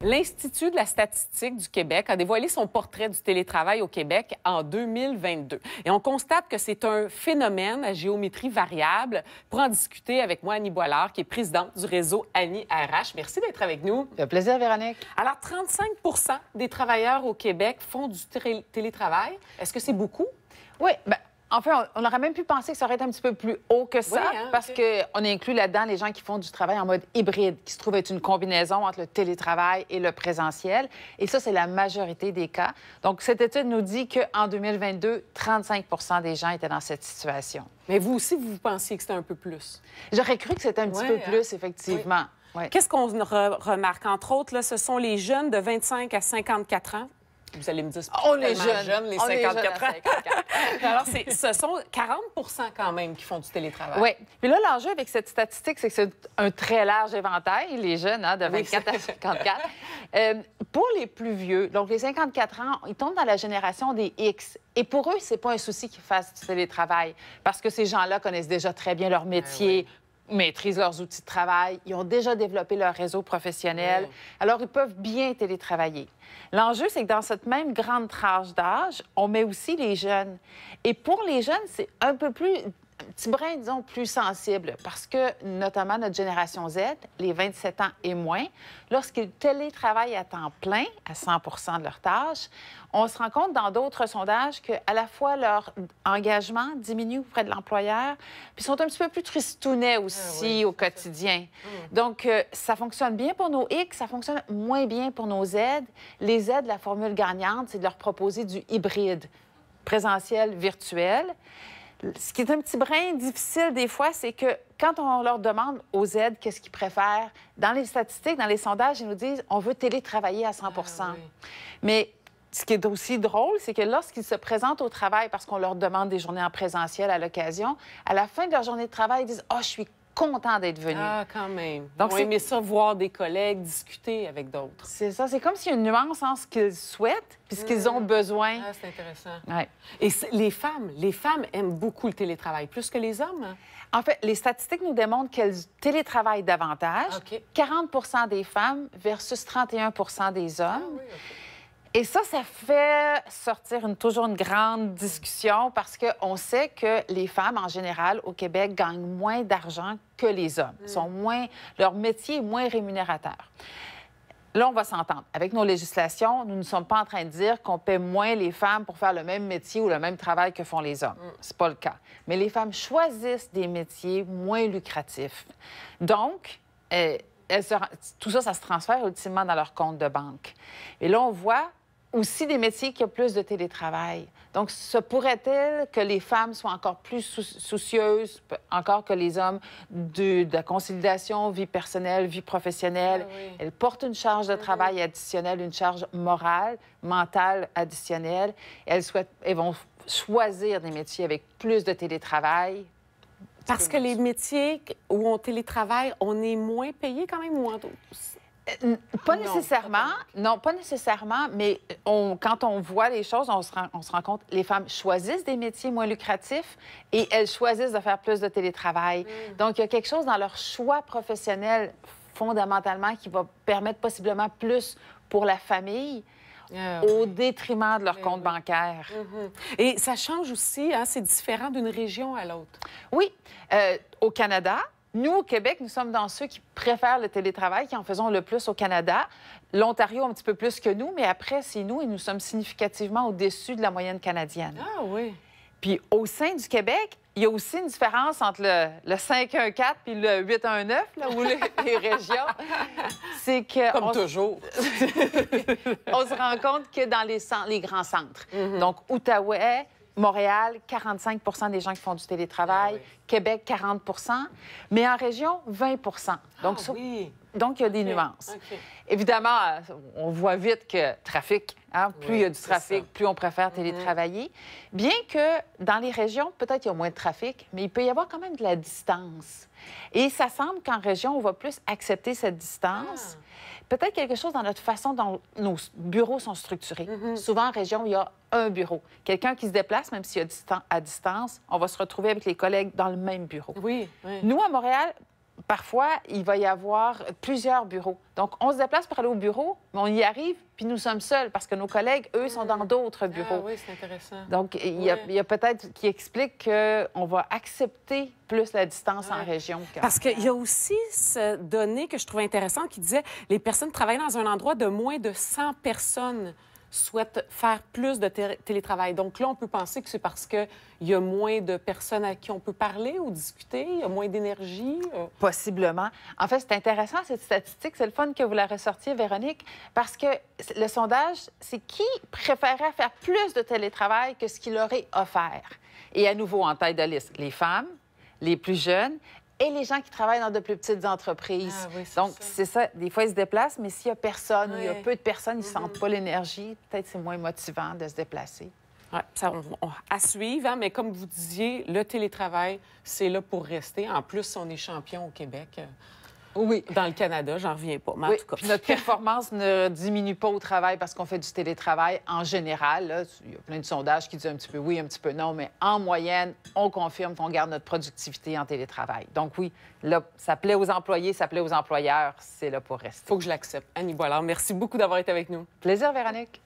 L'Institut de la statistique du Québec a dévoilé son portrait du télétravail au Québec en 2022. Et on constate que c'est un phénomène à géométrie variable. Pour en discuter avec moi, Annie Boilard, qui est présidente du réseau Annie RH. Merci d'être avec nous. Ça fait plaisir, Véronique. Alors, 35 des travailleurs au Québec font du télétravail. Est-ce que c'est beaucoup? Oui, bien, en fait, on aurait même pu penser que ça aurait été un petit peu plus haut que ça, Oui, hein, parce qu'on inclut là-dedans les gens qui font du travail en mode hybride, qui se trouvent être une combinaison entre le télétravail et le présentiel. Et ça, c'est la majorité des cas. Donc, cette étude nous dit qu'en 2022, 35 des gens étaient dans cette situation. Mais vous aussi, vous pensiez que c'était un peu plus? J'aurais cru que c'était un petit peu plus, effectivement. Oui. Oui. Qu'est-ce qu'on remarque? Entre autres, là, ce sont les jeunes de 25 à 54 ans. Vous allez me dire, c'est On est jeunes, les on 54 est jeunes à 54. Alors, ce sont 40 quand même qui font du télétravail. Oui. Puis là, l'enjeu avec cette statistique, c'est que c'est un très large éventail, les jeunes, de 24 à 54. Pour les plus vieux, donc les 54 ans, ils tombent dans la génération des X. Et pour eux, c'est pas un souci qu'ils fassent du télétravail, parce que ces gens-là connaissent déjà très bien leur métier, maîtrisent leurs outils de travail, ils ont déjà développé leur réseau professionnel, alors ils peuvent bien télétravailler. L'enjeu, c'est que dans cette même grande tranche d'âge, on met aussi les jeunes. Et pour les jeunes, c'est un peu plus, un petit brin, disons, plus sensible, parce que, notamment, notre génération Z, les 27 ans et moins, lorsqu'ils télétravaillent à temps plein, à 100 de leurs tâches, on se rend compte dans d'autres sondages qu'à la fois leur engagement diminue auprès de l'employeur, puis ils sont un petit peu plus tristounets aussi au quotidien. Donc, ça fonctionne bien pour nos X, ça fonctionne moins bien pour nos Z. Les Z, la formule gagnante, c'est de leur proposer du hybride, présentiel, virtuel. Ce qui est un petit brin difficile des fois, c'est que quand on leur demande aux Z qu'est-ce qu'ils préfèrent, dans les statistiques, dans les sondages, ils nous disent on veut télétravailler à 100 Mais ce qui est aussi drôle, c'est que lorsqu'ils se présentent au travail parce qu'on leur demande des journées en présentiel à l'occasion, à la fin de leur journée de travail, ils disent « Ah, je suis content d'être venu. » Ah, quand même. Donc, ils ont aimé ça, voir des collègues, discuter avec d'autres. C'est ça. C'est comme s'il y a une nuance entre ce qu'ils souhaitent et ce qu'ils ont besoin. Ah, c'est intéressant. Ouais. Et les femmes aiment beaucoup le télétravail, plus que les hommes. Hein? En fait, les statistiques nous démontrent qu'elles télétravaillent davantage. OK. 40 des femmes versus 31 des hommes. Ah, oui, OK. Et ça fait sortir toujours une grande discussion parce qu'on sait que les femmes, en général, au Québec, gagnent moins d'argent que les hommes. Leur métier est moins rémunérateur. Là, on va s'entendre. Avec nos législations, nous ne sommes pas en train de dire qu'on paie moins les femmes pour faire le même métier ou le même travail que font les hommes. C'est pas le cas. Mais les femmes choisissent des métiers moins lucratifs. Donc, tout ça, ça se transfère ultimement dans leur compte de banque. Et là, on voit aussi des métiers qui ont plus de télétravail. Donc, se pourrait-il que les femmes soient encore plus soucieuses, encore que les hommes, de la conciliation, vie personnelle, vie professionnelle? Ah, oui. Elles portent une charge de travail additionnelle, une charge morale, mentale additionnelle. Elles vont choisir des métiers avec plus de télétravail. Parce que les métiers où on télétravaille, on est moins payé quand même ou Pas nécessairement. Non, pas nécessairement, mais quand on voit les choses, on se rend compte que les femmes choisissent des métiers moins lucratifs et elles choisissent de faire plus de télétravail. Donc, il y a quelque chose dans leur choix professionnel, fondamentalement, qui va permettre possiblement plus pour la famille au détriment de leur compte bancaire. Et ça change aussi, hein, c'est différent d'une région à l'autre. Oui. Au Canada, nous, au Québec, nous sommes dans ceux qui préfèrent le télétravail, qui en faisons le plus au Canada. L'Ontario, un petit peu plus que nous, mais après, c'est nous et nous sommes significativement au-dessus de la moyenne canadienne. Ah oui. Puis au sein du Québec, il y a aussi une différence entre le 5-1-4 puis le 8-1-9, là, où les régions. C'est que... Comme toujours. On se rend compte que dans les grands centres, donc Outaouais, Montréal, 45 des gens qui font du télétravail. Ah oui. Québec, 40 mais en région, 20 Donc, donc il y a des nuances. OK. Évidemment, on voit vite que trafic, hein, plus il y a du trafic, plus on préfère télétravailler. Bien que dans les régions, peut-être qu'il y a moins de trafic, mais il peut y avoir quand même de la distance. Et ça semble qu'en région, on va plus accepter cette distance. Peut-être quelque chose dans notre façon dont nos bureaux sont structurés. Souvent, en région, il y a un bureau. Quelqu'un qui se déplace, même s'il y a à distance, on va se retrouver avec les collègues dans le même bureau. Oui, oui. Nous, à Montréal, parfois, il va y avoir plusieurs bureaux. Donc, on se déplace pour aller au bureau, mais on y arrive, puis nous sommes seuls parce que nos collègues, eux, sont dans d'autres bureaux. Ah oui, c'est intéressant. Donc, il y a peut-être qui explique qu'on va accepter plus la distance en région. Parce qu'il y a aussi ce donné que je trouvais intéressant qui disait les personnes travaillant dans un endroit de moins de 100 personnes souhaitent faire plus de télétravail. Donc là, on peut penser que c'est parce qu'il y a moins de personnes à qui on peut parler ou discuter, il y a moins d'énergie. Possiblement. En fait, c'est intéressant, cette statistique. C'est le fun que vous la ressortiez, Véronique, parce que le sondage, c'est qui préférait faire plus de télétravail que ce qu'il aurait offert. Et à nouveau, en tête de liste, les femmes, les plus jeunes et les gens qui travaillent dans de plus petites entreprises. Ah, oui, donc, c'est ça. Des fois, ils se déplacent, mais s'il y a personne, oui. il y a peu de personnes, ils ne sentent pas l'énergie, peut-être c'est moins motivant de se déplacer. Oui, ça, à suivre, hein, mais comme vous disiez, le télétravail, c'est là pour rester. En plus, on est champion au Québec. Oui. Dans le Canada, j'en reviens pas. Mais oui. en tout cas... Puis notre performance ne diminue pas au travail parce qu'on fait du télétravail en général. Là, il y a plein de sondages qui disent un petit peu oui, un petit peu non, mais en moyenne, on confirme qu'on garde notre productivité en télétravail. Donc oui, là, ça plaît aux employés, ça plaît aux employeurs, c'est là pour rester. Il faut que je l'accepte. Annie Boilard, merci beaucoup d'avoir été avec nous. Plaisir, Véronique.